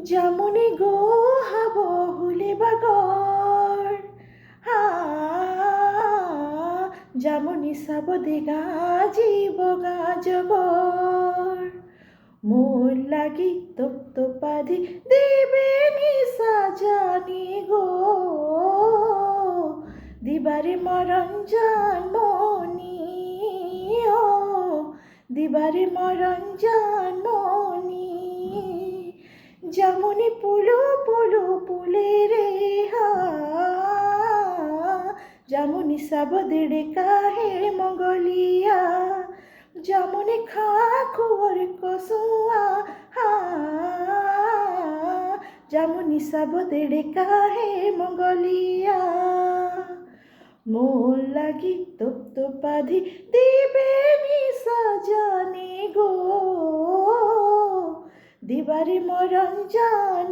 যেমনি গো হাবহুলে বাগর হা যেমনি সাবদে গাজিব গাজগর মোর লাগি তপ্তপাধি দেবে সাজানি গো দিবারে মরঞ্জন মনি ও দিবারে মরঞ্জন মনি যেমনি পুলু পুলু পুলে রে হা যেমনি সাবদেড়ে কাহে মঙ্গলিয়া যেমনি খা খুয়ার কসুয়া হা যেমনি সাবদেড়ে কাহে মঙ্গলিয়া মোর লাগি তপ্তপাধি দিবে সাজানি গো দিবারে মরঞ্জন